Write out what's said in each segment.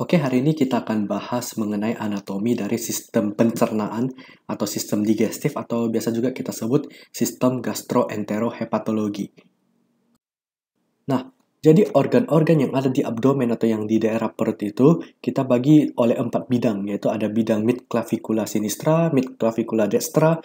Oke, hari ini kita akan bahas mengenai anatomi dari sistem pencernaan atau sistem digestif atau biasa juga kita sebut sistem gastroenterohepatologi. Nah, jadi organ-organ yang ada di abdomen atau yang di daerah perut itu kita bagi oleh 4 bidang, yaitu ada bidang midclavicula sinistra, midclavicula dextra,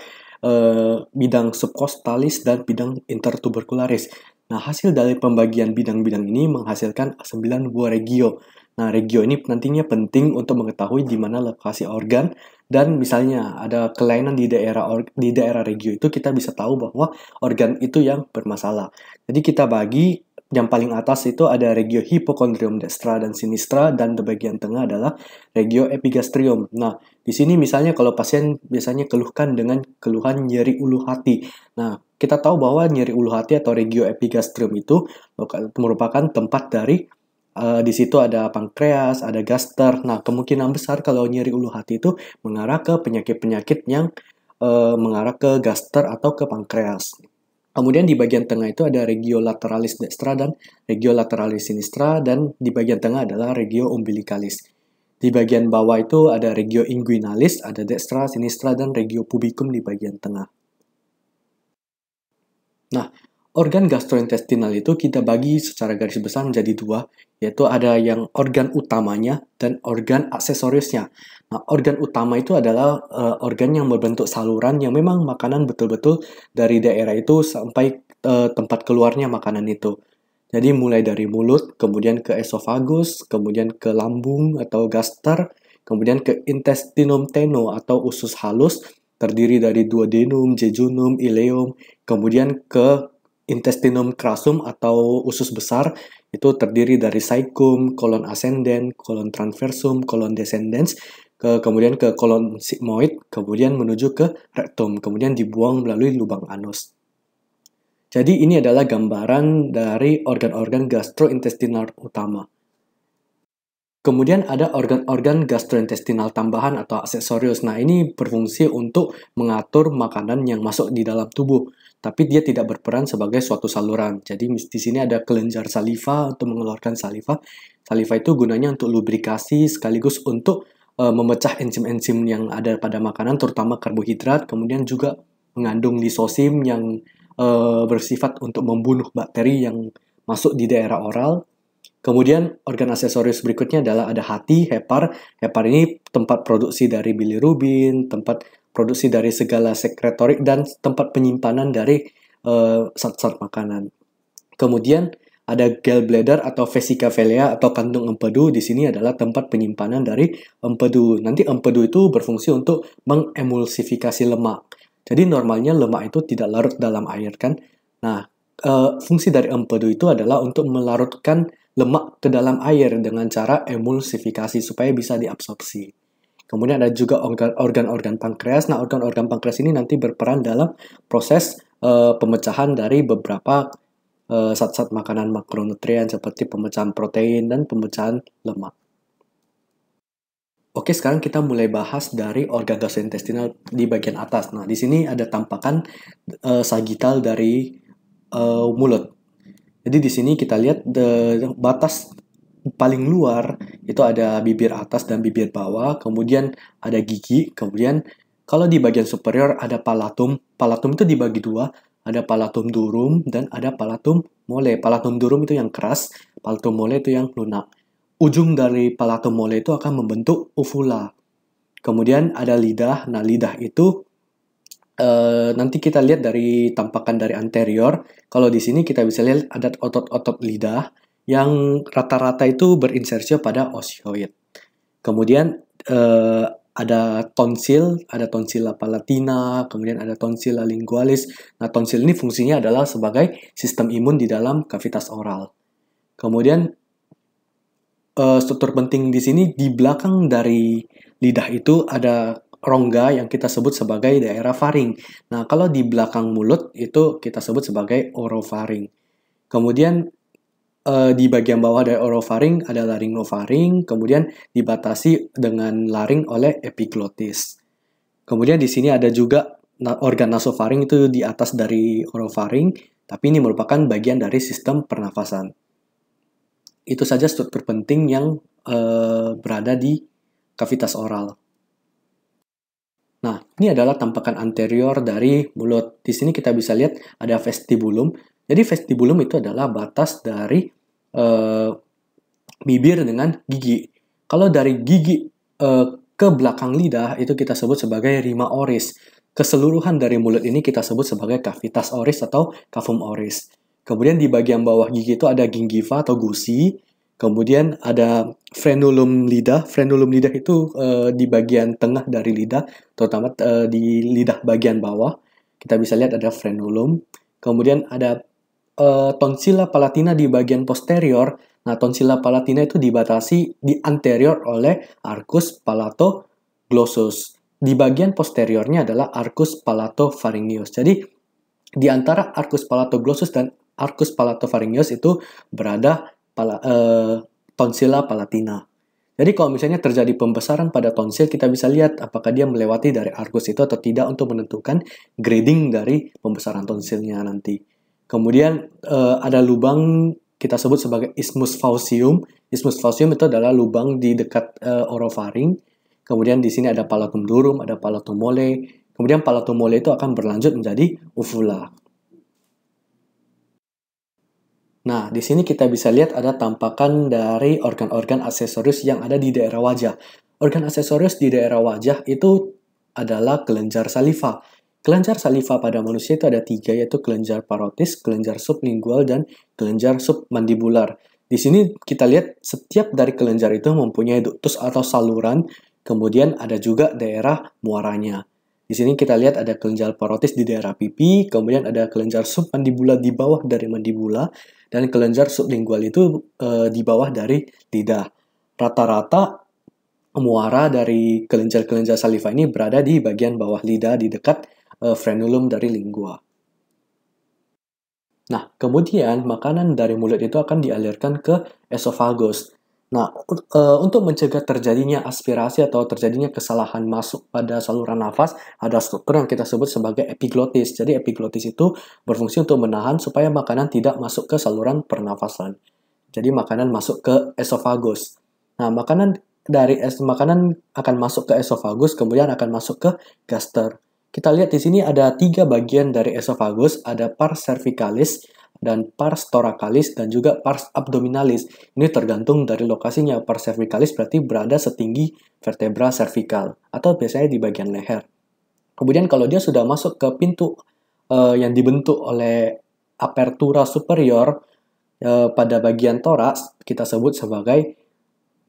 bidang subcostalis, dan bidang intertubercularis. Nah, hasil dari pembagian bidang-bidang ini menghasilkan 9 buah regio. Nah, regio ini nantinya penting untuk mengetahui di mana lokasi organ, dan misalnya ada kelainan di daerah regio itu kita bisa tahu bahwa organ itu yang bermasalah. Jadi kita bagi yang paling atas itu ada regio hypochondrium dextra dan sinistra, dan di bagian tengah adalah regio epigastrium. Nah, di sini misalnya kalau pasien biasanya keluhkan dengan keluhan nyeri ulu hati. Nah, kita tahu bahwa nyeri ulu hati atau regio epigastrium itu merupakan tempat dari di situ ada pankreas, ada gaster. Nah, kemungkinan besar kalau nyeri ulu hati itu mengarah ke penyakit-penyakit yang mengarah ke gaster atau ke pankreas. Kemudian di bagian tengah itu ada regio lateralis dextra dan regio lateralis sinistra, dan di bagian tengah adalah regio umbilicalis. Di bagian bawah itu ada regio inguinalis, ada dextra, sinistra, dan regio pubicum di bagian tengah. Nah, organ gastrointestinal itu kita bagi secara garis besar menjadi dua, yaitu ada yang organ utamanya dan organ aksesoriusnya. Nah, organ utama itu adalah organ yang berbentuk saluran yang memang makanan betul-betul dari daerah itu sampai tempat keluarnya makanan itu. Jadi mulai dari mulut, kemudian ke esofagus, kemudian ke lambung atau gaster, kemudian ke intestinum tenno atau usus halus, terdiri dari duodenum, jejunum, ileum, kemudian ke intestinum crassum atau usus besar, itu terdiri dari caecum, colon ascendens, colon transversum, colon descendens, kemudian ke colon sigmoid, kemudian menuju ke rectum, kemudian dibuang melalui lubang anus. Jadi ini adalah gambaran dari organ-organ gastrointestinal utama. Kemudian ada organ-organ gastrointestinal tambahan atau aksesorius. Nah, ini berfungsi untuk mengatur makanan yang masuk di dalam tubuh, tapi dia tidak berperan sebagai suatu saluran. Jadi di sini ada kelenjar saliva untuk mengeluarkan saliva. Saliva itu gunanya untuk lubrikasi sekaligus untuk memecah enzim-enzim yang ada pada makanan, terutama karbohidrat. Kemudian juga mengandung lisosim yang bersifat untuk membunuh bakteri yang masuk di daerah oral. Kemudian organ aksesoris berikutnya adalah ada hati, hepar. Hepar ini tempat produksi dari bilirubin, tempat produksi dari segala sekretorik, dan tempat penyimpanan dari zat-zat makanan. Kemudian ada gallbladder atau vesica vilea atau kantung empedu. Di sini adalah tempat penyimpanan dari empedu. Nanti empedu itu berfungsi untuk mengemulsifikasi lemak. Jadi normalnya lemak itu tidak larut dalam air kan. Nah, fungsi dari empedu itu adalah untuk melarutkan lemak ke dalam air dengan cara emulsifikasi supaya bisa diabsorpsi. Kemudian ada juga organ-organ pankreas. Nah, organ-organ pankreas ini nanti berperan dalam proses pemecahan dari beberapa zat-zat makanan makronutrien seperti pemecahan protein dan pemecahan lemak. Oke, sekarang kita mulai bahas dari organ gastrointestinal di bagian atas. Nah, di sini ada tampakan sagital dari mulut. Jadi di sini kita lihat batas paling luar itu ada bibir atas dan bibir bawah, kemudian ada gigi, kemudian kalau di bagian superior ada palatum. Palatum itu dibagi dua, ada palatum durum dan ada palatum mole. Palatum durum itu yang keras, palatum mole itu yang lunak. Ujung dari palatum mole itu akan membentuk uvula. Kemudian ada lidah. Nah, lidah itu nanti kita lihat dari tampakan dari anterior. Kalau di sini kita bisa lihat ada otot-otot lidah yang rata-rata itu berinsersio pada osioid. Kemudian ada tonsilla palatina, kemudian ada tonsilla lingualis. Nah, tonsil ini fungsinya adalah sebagai sistem imun di dalam kavitas oral. Kemudian struktur penting di sini di belakang dari lidah itu ada rongga yang kita sebut sebagai daerah faring. Nah, kalau di belakang mulut itu kita sebut sebagai orofaring. Kemudian di bagian bawah dari orofaring ada laringofaring, kemudian dibatasi dengan laring oleh epiglotis. Kemudian di sini ada juga organ nasofaring itu di atas dari orofaring, tapi ini merupakan bagian dari sistem pernafasan. Itu saja struktur penting yang berada di kavitas oral. Nah, ini adalah tampakan anterior dari mulut. Di sini kita bisa lihat ada vestibulum. Jadi vestibulum itu adalah batas dari bibir dengan gigi. Kalau dari gigi ke belakang lidah itu kita sebut sebagai rima oris. Keseluruhan dari mulut ini kita sebut sebagai cavitas oris atau cavum oris. Kemudian di bagian bawah gigi itu ada gingiva atau gusi. Kemudian ada frenulum lidah. Frenulum lidah itu di bagian tengah dari lidah, terutama di lidah bagian bawah. Kita bisa lihat ada frenulum. Kemudian ada tonsilla palatina di bagian posterior. Nah, tonsilla palatina itu dibatasi di anterior oleh arcus palatoglossus. Di bagian posteriornya adalah arcus palatopharyngeus. Jadi, di antara arcus palatoglossus dan arcus palatopharyngeus itu berada tonsilla palatina. Jadi kalau misalnya terjadi pembesaran pada tonsil, kita bisa lihat apakah dia melewati dari arcus itu atau tidak untuk menentukan grading dari pembesaran tonsilnya nanti. Kemudian ada lubang kita sebut sebagai isthmus faucium. Isthmus faucium itu adalah lubang di dekat orofaring. Kemudian di sini ada palatum durum, ada palatum mole. Kemudian palatum mole itu akan berlanjut menjadi uvula. Nah, di sini kita bisa lihat ada tampakan dari organ-organ aksesoris yang ada di daerah wajah. Organ aksesoris di daerah wajah itu adalah kelenjar saliva. Kelenjar saliva pada manusia itu ada 3, yaitu kelenjar parotis, kelenjar sublingual, dan kelenjar submandibular. Di sini kita lihat setiap dari kelenjar itu mempunyai ductus atau saluran, kemudian ada juga daerah muaranya. Di sini kita lihat ada kelenjar parotis di daerah pipi, kemudian ada kelenjar submandibula di bawah dari mandibula, dan kelenjar sublingual itu di bawah dari lidah. Rata-rata muara dari kelenjar-kelenjar saliva ini berada di bagian bawah lidah di dekat frenulum dari lingua. Nah, kemudian makanan dari mulut itu akan dialirkan ke esofagus. Nah, untuk mencegah terjadinya aspirasi atau terjadinya kesalahan masuk pada saluran nafas, ada struktur yang kita sebut sebagai epiglotis. Jadi epiglotis itu berfungsi untuk menahan supaya makanan tidak masuk ke saluran pernafasan. Jadi makanan masuk ke esofagus. Nah, makanan akan masuk ke esofagus, kemudian akan masuk ke gaster. Kita lihat di sini ada 3 bagian dari esofagus, ada pars cervicalis, dan pars thoracalis, dan juga pars abdominalis. Ini tergantung dari lokasinya. Pars cervicalis berarti berada setinggi vertebra cervical, atau biasanya di bagian leher. Kemudian kalau dia sudah masuk ke pintu yang dibentuk oleh apertura superior pada bagian toraks, kita sebut sebagai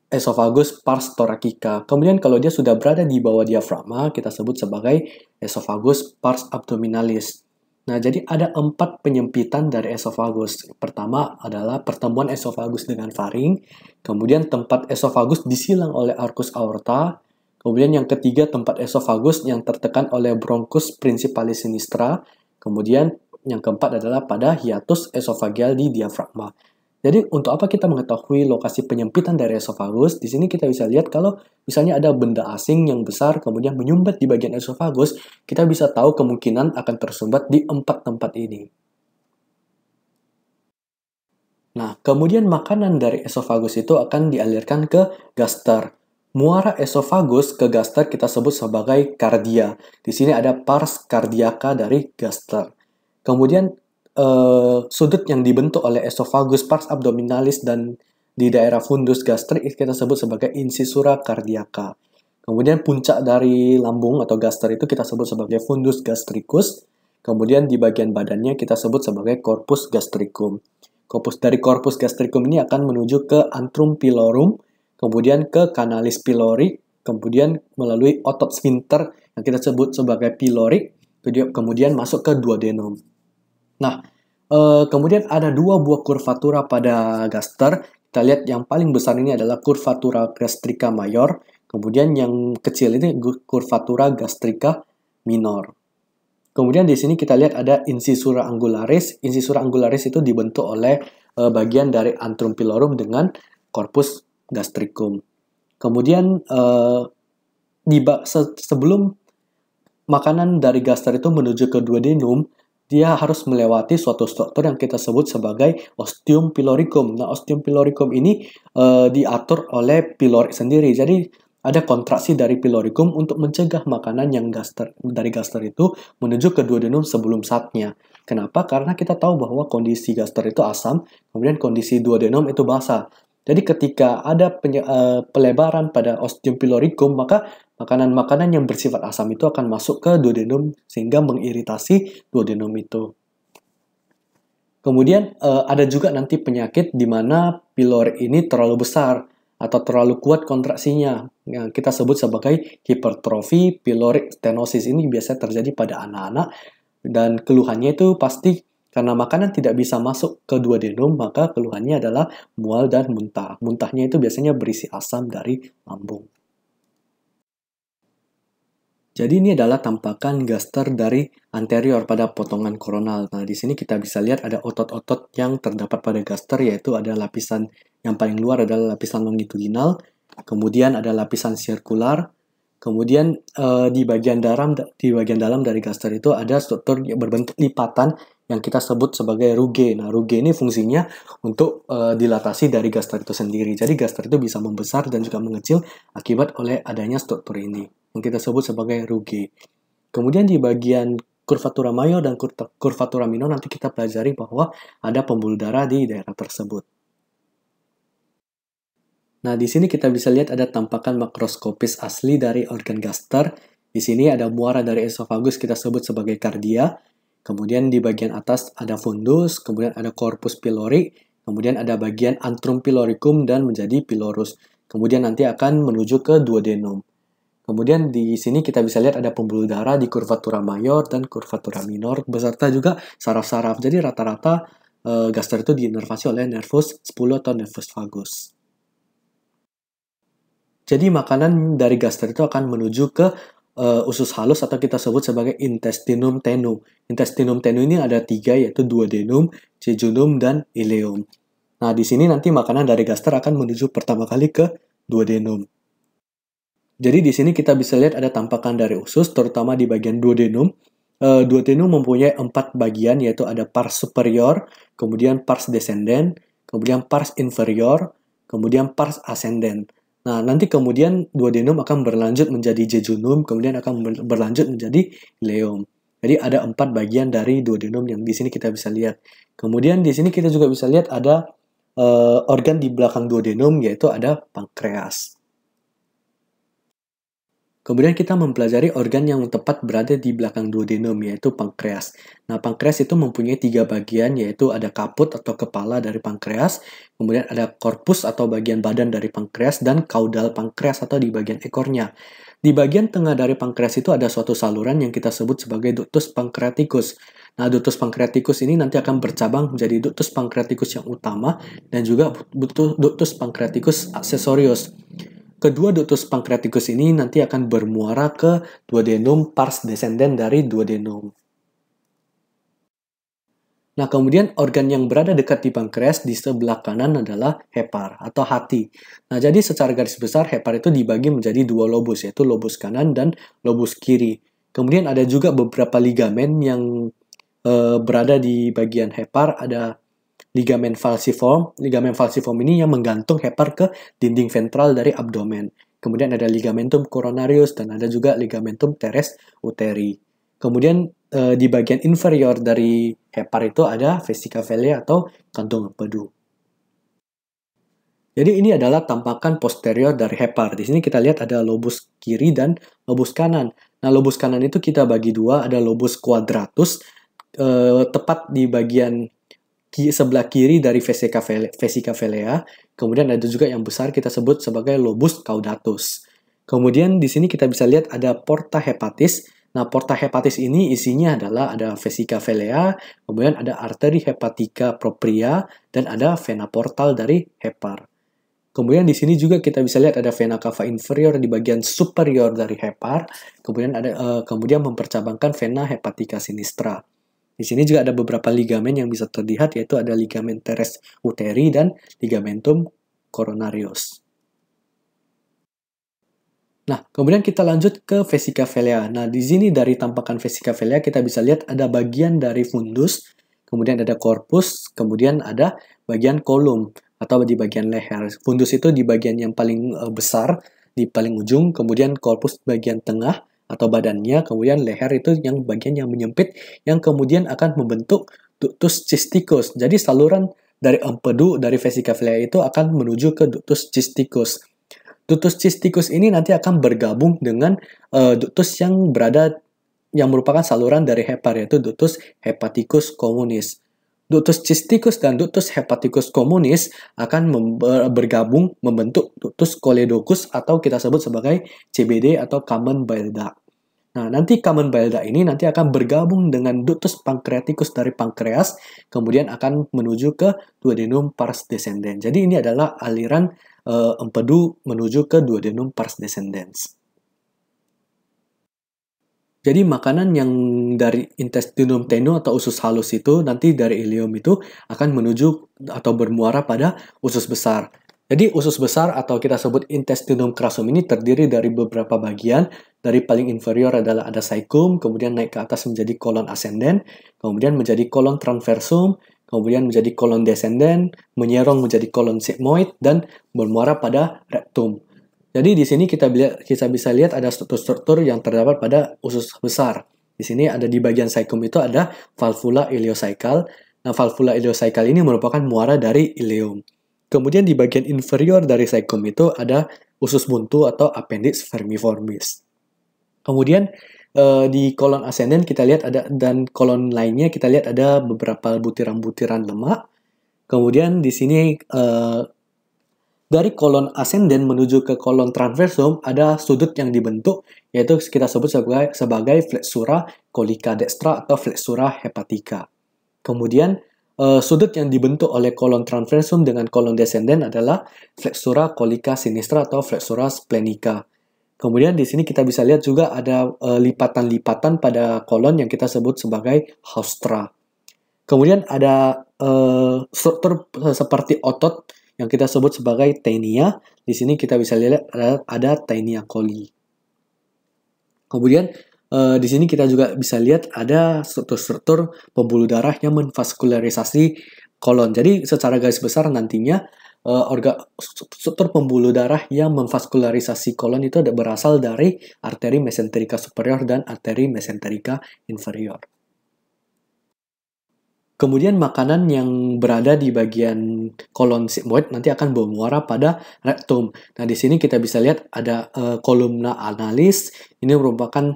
esophagus pars thoracica. Kemudian kalau dia sudah berada di bawah diafragma, kita sebut sebagai esophagus pars abdominalis. Nah, jadi ada 4 penyempitan dari esophagus. Pertama adalah pertemuan esophagus dengan faring, kemudian tempat esophagus disilang oleh arcus aorta, kemudian yang ketiga tempat esophagus yang tertekan oleh bronchus principalis sinistra, kemudian yang keempat adalah pada hiatus esophageal di diafragma. Jadi untuk apa kita mengetahui lokasi penyempitan dari esofagus? Di sini kita bisa lihat kalau misalnya ada benda asing yang besar kemudian menyumbat di bagian esofagus, kita bisa tahu kemungkinan akan tersumbat di 4 tempat ini. Nah, kemudian makanan dari esofagus itu akan dialirkan ke gaster. Muara esofagus ke gaster kita sebut sebagai kardia. Di sini ada pars cardiaca dari gaster. Kemudian sudut yang dibentuk oleh esophagus pars abdominalis dan di daerah fundus gastrik kita sebut sebagai incisura cardiaca. Kemudian puncak dari lambung atau gaster itu kita sebut sebagai fundus gastricus. Kemudian di bagian badannya kita sebut sebagai corpus gastricum. Dari corpus gastricum ini akan menuju ke antrum pilorum, kemudian ke canalis pylori, kemudian melalui otot sphincter yang kita sebut sebagai pyloric, kemudian masuk ke duodenum. Nah, kemudian ada 2 buah kurvatura pada gaster. Kita lihat yang paling besar ini adalah kurvatura gastrica mayor. Kemudian yang kecil ini kurvatura gastrica minor. Kemudian di sini kita lihat ada incisura angularis. Incisura angularis itu dibentuk oleh bagian dari antrum pilorum dengan corpus gastricum. Kemudian sebelum makanan dari gaster itu menuju ke duodenum, dia harus melewati suatu struktur yang kita sebut sebagai ostium pyloricum. Nah, ostium pyloricum ini diatur oleh pylori sendiri. Jadi ada kontraksi dari pyloricum untuk mencegah makanan yang dari gaster itu menuju ke duodenum sebelum saatnya. Kenapa? Karena kita tahu bahwa kondisi gaster itu asam, kemudian kondisi duodenum itu basah. Jadi ketika ada pelebaran pada ostium pyloricum, maka makanan-makanan yang bersifat asam itu akan masuk ke duodenum sehingga mengiritasi duodenum itu. Kemudian ada juga nanti penyakit di mana pylori ini terlalu besar atau terlalu kuat kontraksinya, yang kita sebut sebagai hipertrofi pyloric stenosis. Ini biasa terjadi pada anak-anak dan keluhannya itu pasti karena makanan tidak bisa masuk ke duodenum, maka keluhannya adalah mual dan muntah. Muntahnya itu biasanya berisi asam dari lambung. Jadi ini adalah tampakan gaster dari anterior pada potongan koronal. Nah, di sini kita bisa lihat ada otot-otot yang terdapat pada gaster, yaitu ada lapisan yang paling luar adalah lapisan longitudinal, kemudian ada lapisan sirkular, kemudian di bagian dalam dari gaster itu ada struktur yang berbentuk lipatan yang kita sebut sebagai rugae. Nah, rugae ini fungsinya untuk dilatasi dari gaster itu sendiri. Jadi gaster itu bisa membesar dan juga mengecil akibat oleh adanya struktur ini yang kita sebut sebagai rugae. Kemudian di bagian curvatura major dan curvatura minor nanti kita pelajari bahwa ada pembuluh darah di daerah tersebut. Nah, di sini kita bisa lihat ada tampakan makroskopis asli dari organ gaster. Di sini ada muara dari esofagus kita sebut sebagai kardia. Kemudian di bagian atas ada fundus, kemudian ada corpus pylori, kemudian ada bagian antrum pyloricum dan menjadi pylorus. Kemudian nanti akan menuju ke duodenum. Kemudian di sini kita bisa lihat ada pembuluh darah di curvatura major dan curvatura minor, beserta juga saraf-saraf. Jadi rata-rata gaster itu diinervasi oleh nervus 10 atau nervus vagus. Jadi makanan dari gaster itu akan menuju ke usus halus atau kita sebut sebagai intestinum tenue. Intestinum tenue ini ada 3, yaitu duodenum, jejunum, dan ileum. Nah, di sini nanti makanan dari gaster akan menuju pertama kali ke duodenum. Jadi di sini kita bisa lihat ada tampakan dari usus, terutama di bagian duodenum. Duodenum mempunyai 4 bagian, yaitu ada pars superior, kemudian pars descendent, kemudian pars inferior, kemudian pars ascendent. Nah, nanti kemudian duodenum akan berlanjut menjadi jejunum, kemudian akan berlanjut menjadi ileum. Jadi ada 4 bagian dari duodenum yang di sini kita bisa lihat. Kemudian di sini kita juga bisa lihat ada organ di belakang duodenum, yaitu ada pankreas. Kemudian kita mempelajari organ yang tepat berada di belakang duodenum, yaitu pankreas. Nah, pankreas itu mempunyai 3 bagian, yaitu ada kaput atau kepala dari pankreas, kemudian ada korpus atau bagian badan dari pankreas, dan kaudal pankreas atau di bagian ekornya. Di bagian tengah dari pankreas itu ada suatu saluran yang kita sebut sebagai ductus pancreaticus. Nah, ductus pancreaticus ini nanti akan bercabang menjadi ductus pancreaticus yang utama dan juga ductus pancreaticus accessorius. Kedua ductus pancreaticus ini nanti akan bermuara ke duodenum pars descendent dari duodenum. Nah, kemudian organ yang berada dekat di pankreas di sebelah kanan adalah hepar atau hati. Nah, jadi secara garis besar hepar itu dibagi menjadi 2 lobus, yaitu lobus kanan dan lobus kiri. Kemudian ada juga beberapa ligamen yang berada di bagian hepar, ada ligamen falciform. Ligamen falciform ini yang menggantung hepar ke dinding ventral dari abdomen. Kemudian ada ligamentum coronarius dan ada juga ligamentum teres uteri. Kemudian di bagian inferior dari hepar itu ada vesica velea atau kantung empedu. Jadi ini adalah tampakan posterior dari hepar. Di sini kita lihat ada lobus kiri dan lobus kanan. Nah, lobus kanan itu kita bagi 2, ada lobus quadratus tepat di bagian sebelah kiri dari vesica velea. Kemudian ada juga yang besar kita sebut sebagai lobus caudatus. Kemudian di sini kita bisa lihat ada porta hepatis. Nah, porta hepatis ini isinya adalah ada vesica velea, kemudian ada arteri hepatica propria, dan ada vena portal dari hepar. Kemudian di sini juga kita bisa lihat ada vena cava inferior di bagian superior dari hepar, kemudian mempercabangkan vena hepatica sinistra. Di sini juga ada beberapa ligamen yang bisa terlihat, yaitu ada ligamen teres uteri dan ligamentum coronarius. Nah, kemudian kita lanjut ke vesica velea. Nah, di sini dari tampakan vesica velea kita bisa lihat ada bagian dari fundus, kemudian ada korpus, kemudian ada bagian kolum atau di bagian leher. Fundus itu di bagian yang paling besar, di paling ujung, kemudian korpus bagian tengah atau badannya, kemudian leher itu yang bagian yang menyempit, yang kemudian akan membentuk ductus cysticus. Jadi saluran dari empedu dari vesica velea itu akan menuju ke ductus cysticus. Ductus cysticus ini nanti akan bergabung dengan ductus yang merupakan saluran dari hepar, yaitu ductus hepaticus communis. Ductus cysticus dan ductus hepaticus communis akan bergabung membentuk ductus choledochus atau kita sebut sebagai CBD atau common bile duct. Nah, nanti common bile duct ini nanti akan bergabung dengan ductus pancreaticus dari pankreas, kemudian akan menuju ke duodenum pars descendens. Jadi ini adalah aliran empedu menuju ke duodenum pars descendens. Jadi makanan yang dari intestinum tenue atau usus halus itu nanti dari ileum itu akan menuju atau bermuara pada usus besar. Jadi usus besar atau kita sebut intestinum crassum ini terdiri dari beberapa bagian. Dari paling inferior adalah ada caecum, kemudian naik ke atas menjadi kolon ascendens, kemudian menjadi kolon transversum, kemudian menjadi kolon descendens, menyerong menjadi kolon sigmoid, dan bermuara pada rectum. Jadi di sini kita bisa lihat ada struktur-struktur yang terdapat pada usus besar. Di sini ada di bagian caecum itu ada valvula ileocecal. Nah, valvula ileocecal ini merupakan muara dari ileum. Kemudian di bagian inferior dari caecum itu ada usus buntu atau appendix vermiformis. Kemudian di kolon ascendens kita lihat ada, dan kolon lainnya kita lihat ada beberapa butiran-butiran lemak. Kemudian di sini dari kolon ascendens menuju ke kolon transversum ada sudut yang dibentuk, yaitu kita sebut sebagai flexura colica dextra atau flexura hepatica. Kemudian sudut yang dibentuk oleh kolon transversum dengan kolon descendens adalah flexura colica sinistra atau flexura splenica. Kemudian di sini kita bisa lihat juga ada lipatan-lipatan pada kolon yang kita sebut sebagai haustra. Kemudian ada struktur seperti otot yang kita sebut sebagai taenia. Di sini kita bisa lihat ada taenia coli. Kemudian di sini kita juga bisa lihat ada struktur-struktur pembuluh darah yang menvaskularisasi kolon. Jadi secara garis besar nantinya struktur pembuluh darah yang memvaskularisasi kolon itu berasal dari arteri mesenterica superior dan arteri mesenterica inferior. Kemudian makanan yang berada di bagian kolon sigmoid nanti akan bermuara pada rectum. Nah, di sini kita bisa lihat ada columna analis. Ini merupakan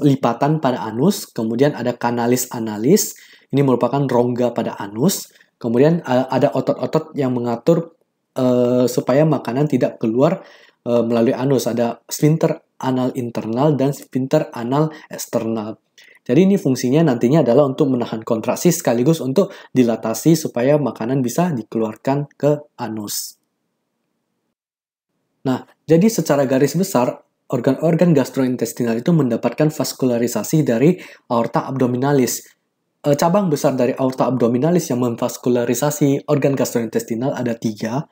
lipatan pada anus. Kemudian ada canalis analis. Ini merupakan rongga pada anus. Kemudian ada otot-otot yang mengatur supaya makanan tidak keluar melalui anus. Ada sphincter anal internal dan sphincter anal eksternal. Jadi ini fungsinya nantinya adalah untuk menahan kontraksi sekaligus untuk dilatasi supaya makanan bisa dikeluarkan ke anus. Nah, jadi secara garis besar, organ-organ gastrointestinal itu mendapatkan vaskularisasi dari aorta abdominalis. Cabang besar dari aorta abdominalis yang memvaskularisasi organ gastrointestinal ada 3,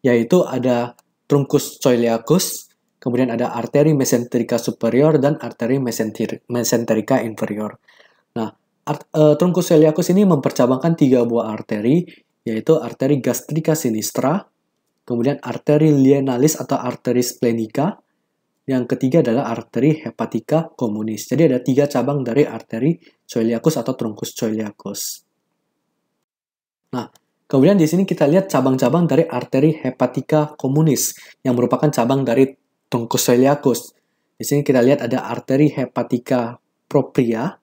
yaitu ada truncus coeliacus, kemudian ada arteri mesenterica superior dan arteri mesenterica inferior. Nah, truncus coeliacus ini mempercabangkan 3 buah arteri, yaitu arteri gastrica sinistra, kemudian arteri lienalis atau arteri splenica, yang ketiga adalah arteri hepatica communis. Jadi ada 3 cabang dari arteri coeliacus atau truncus coeliacus. Nah, kemudian di sini kita lihat cabang-cabang dari arteri hepatica communis, yang merupakan cabang dari truncus coeliacus. Di sini kita lihat ada arteri hepatica propria,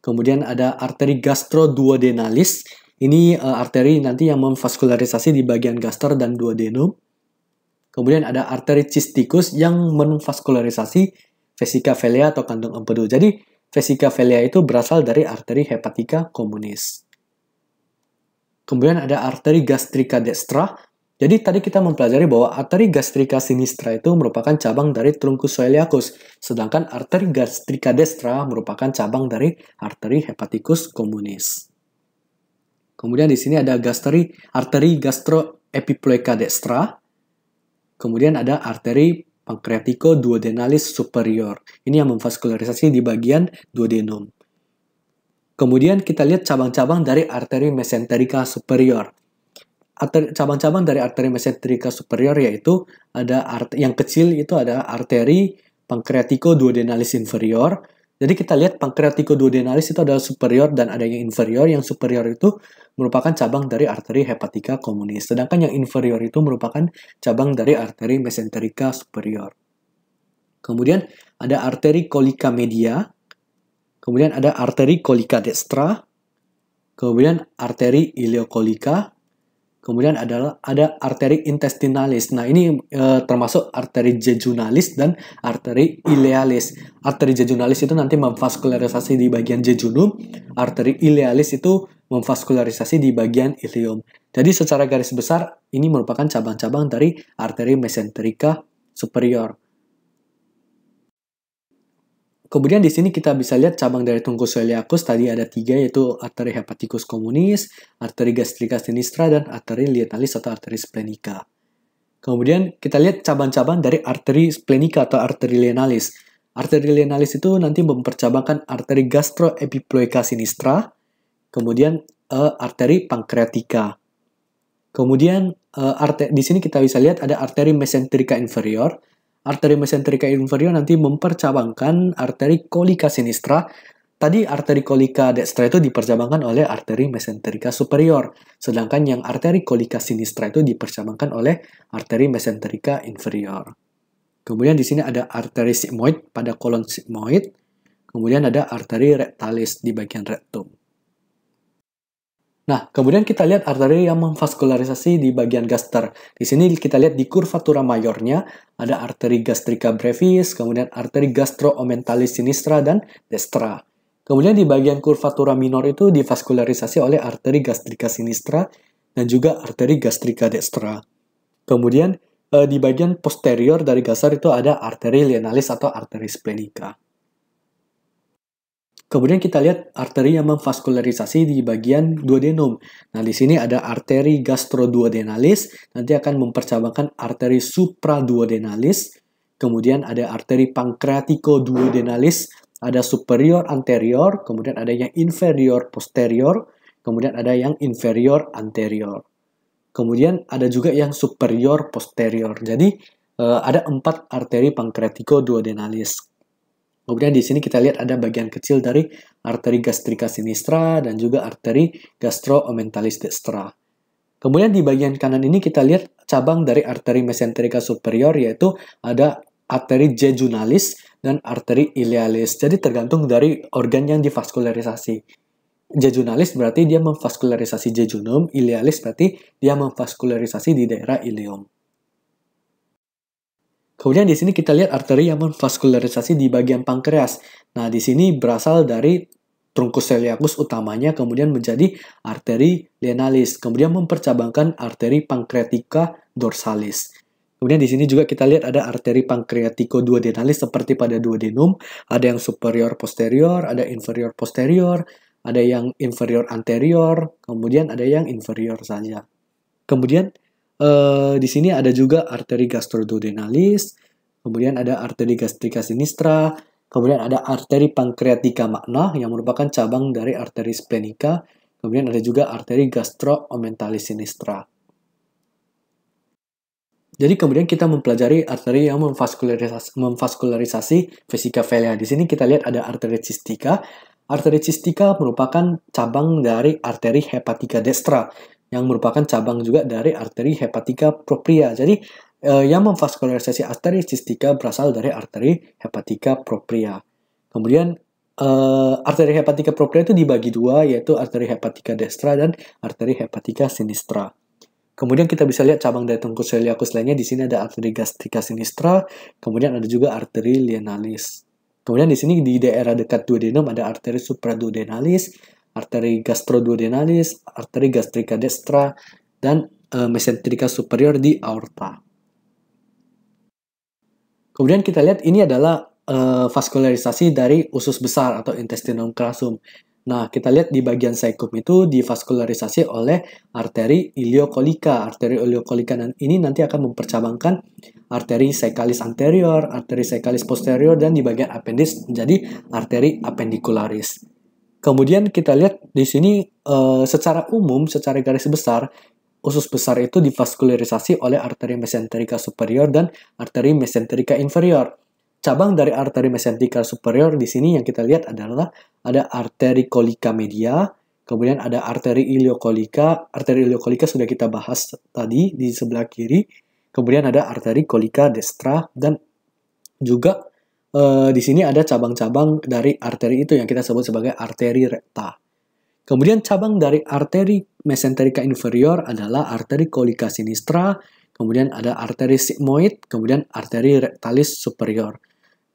kemudian ada arteri gastroduodenalis. Ini arteri nanti yang memvaskularisasi di bagian gaster dan duodenum. Kemudian ada arteri cysticus yang memvaskularisasi vesica velea atau kandung empedu. Jadi vesica velea itu berasal dari arteri hepatica communis. Kemudian ada arteri gastrica dextra. Jadi tadi kita mempelajari bahwa arteri gastrica sinistra itu merupakan cabang dari truncus coeliacus, sedangkan arteri gastrica dextra merupakan cabang dari arteri hepaticus communis. Kemudian di sini ada arteri gastroepiploica dextra. Kemudian ada arteri pancreatico-duodenalis superior. Ini yang memvaskularisasi di bagian duodenum. Kemudian kita lihat cabang-cabang dari arteri mesenterica superior. Cabang-cabang dari arteri mesenterica superior yaitu ada yang kecil itu ada arteri pancreatico-duodenalis inferior. Jadi kita lihat pancreatico-duodenalis itu adalah superior dan ada yang inferior. Yang superior itu merupakan cabang dari arteri hepatica communis. Sedangkan yang inferior itu merupakan cabang dari arteri mesenterica superior. Kemudian ada arteri colica media. Kemudian ada arteri colica dextra. Kemudian arteri ileocolica. Kemudian ada arteri intestinalis. Nah, ini termasuk arteri jejunalis dan arteri ilealis. Arteri jejunalis itu nanti memvaskularisasi di bagian jejunum. Arteri ilealis itu memvaskularisasi di bagian ileum. Jadi secara garis besar, ini merupakan cabang-cabang dari arteri mesenterica superior. Kemudian di sini kita bisa lihat cabang dari tungkus celiacus tadi ada 3 yaitu arteri hepaticus communis, arteri gastrica sinistra, dan arteri lienalis atau arteri splenica. Kemudian kita lihat cabang-cabang dari arteri splenica atau arteri lienalis. Arteri lienalis itu nanti mempercabangkan arteri gastroepiploica sinistra, kemudian arteri pancreatica. Kemudian di sini kita bisa lihat ada arteri mesenterica inferior. Arteri mesenterica inferior nanti mempercabangkan arteri colica sinistra. Tadi arteri colica dextra itu dipercabangkan oleh arteri mesenterica superior. Sedangkan yang arteri colica sinistra itu dipercabangkan oleh arteri mesenterica inferior. Kemudian di sini ada arteri sigmoid pada kolon sigmoid. Kemudian ada arteri rectalis di bagian rectum. Nah, kemudian kita lihat arteri yang memvaskularisasi di bagian gaster. Di sini kita lihat di curvatura mayornya ada arteri gastrica brevis, kemudian arteri gastroomenthalis sinistra dan destra. Kemudian di bagian curvatura minor itu divaskularisasi oleh arteri gastrica sinistra dan juga arteri gastrica dextra. Kemudian di bagian posterior dari gaster itu ada arteri lienalis atau arteri splenica. Kemudian kita lihat arteri yang memvaskularisasi di bagian duodenum. Nah, di sini ada arteri gastroduodenalis, nanti akan mempercabangkan arteri supraduodenalis. Kemudian ada arteri pancreatico-duodenalis, ada superior anterior, kemudian ada yang inferior posterior, kemudian ada yang inferior anterior. Kemudian ada juga yang superior posterior. Jadi ada 4 arteri pancreatico-duodenalis. Kemudian di sini kita lihat ada bagian kecil dari arteri gastrica sinistra dan juga arteri gastroomenthalis dextra. Kemudian di bagian kanan ini kita lihat cabang dari arteri mesenterica superior yaitu ada arteri jejunalis dan arteri ilealis. Jadi tergantung dari organ yang divaskularisasi. Jejunalis berarti dia memvaskularisasi jejunum, ilealis berarti dia memvaskularisasi di daerah ileum. Kemudian di sini kita lihat arteri yang memvaskularisasi di bagian pankreas. Nah, di sini berasal dari trunkus celiacus utamanya, kemudian menjadi arteri lienalis, kemudian mempercabangkan arteri pancreatica dorsalis. Kemudian di sini juga kita lihat ada arteri pancreatico-duodenalis seperti pada duodenum, ada yang superior posterior, ada inferior posterior, ada yang inferior anterior, kemudian ada yang inferior saja. Kemudian di sini ada juga arteri gastroduodenalis, kemudian ada arteri gastrica sinistra, kemudian ada arteri pancreatica magna yang merupakan cabang dari arteri splenica, kemudian ada juga arteri gastroomenthalis sinistra. Jadi kemudian kita mempelajari arteri yang memvaskularisasi vesica velea. Di sini kita lihat ada arteri cistica. Arteri cistica merupakan cabang dari arteri hepatica dextra, yang merupakan cabang juga dari arteri hepatica propria. Jadi yang memvaskularisasi arteri cistica berasal dari arteri hepatica propria. Kemudian arteri hepatica propria itu dibagi 2, yaitu arteri hepatica dextra dan arteri hepatica sinistra. Kemudian kita bisa lihat cabang dari tungkus celiacus lainnya. Di sini ada arteri gastrica sinistra, kemudian ada juga arteri lienalis. Kemudian di sini di daerah dekat duodenum ada arteri supraduodenalis, arteri gastroduodenalis, arteri gastrica dextra, dan mesenterica superior di aorta. Kemudian kita lihat ini adalah vaskularisasi dari usus besar atau intestinum crassum. Nah, kita lihat di bagian saikum itu divaskularisasi oleh arteri iliokolika. Arteri iliokolika ini nanti akan mempercabangkan arteri saecalis anterior, arteri saecalis posterior, dan di bagian appendis menjadi arteri appendicularis. Kemudian kita lihat di sini secara umum, secara garis besar, usus besar itu divaskularisasi oleh arteri mesenterica superior dan arteri mesenterica inferior. Cabang dari arteri mesenterica superior di sini yang kita lihat adalah ada arteri kolika media, kemudian ada arteri iliokolika. Arteri iliokolika sudah kita bahas tadi di sebelah kiri. Kemudian ada arteri kolika destra dan juga di sini ada cabang-cabang dari arteri itu yang kita sebut sebagai arteri rekta. Kemudian cabang dari arteri mesenterica inferior adalah arteri kolika sinistra, kemudian ada arteri sigmoid, kemudian arteri rectalis superior.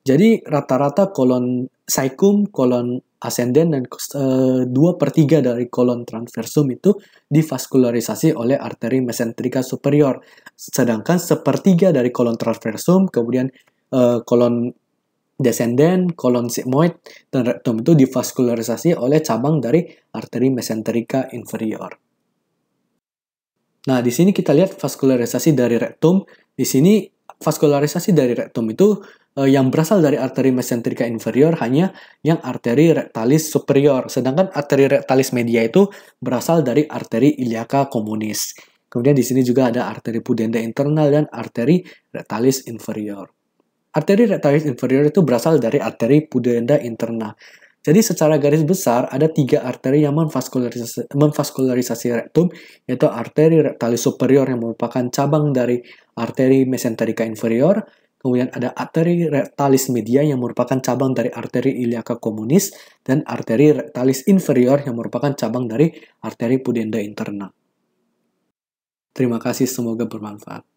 Jadi rata-rata kolon saikum, kolon ascendent, dan 2/3 dari kolon transversum itu divaskularisasi oleh arteri mesenterica superior. Sedangkan 1/3 dari kolon transversum, kemudian kolon descendent, kolon sigmoid, dan rectum itu divaskularisasi oleh cabang dari arteri mesenterica inferior. Nah, di sini kita lihat vaskularisasi dari rectum. Di sini vaskularisasi dari rectum itu yang berasal dari arteri mesenterica inferior hanya yang arteri rectalis superior, sedangkan arteri rectalis media itu berasal dari arteri iliaca communis. Kemudian di sini juga ada arteri pudenda internal dan arteri rectalis inferior. Arteri rectalis inferior itu berasal dari arteri pudenda internal. Jadi secara garis besar ada 3 arteri yang memvaskularisasi rectum, yaitu arteri rectalis superior yang merupakan cabang dari arteri mesenterica inferior, kemudian ada arteri rectalis media yang merupakan cabang dari arteri iliaca communis, dan arteri rectalis inferior yang merupakan cabang dari arteri pudenda internal. Terima kasih, semoga bermanfaat.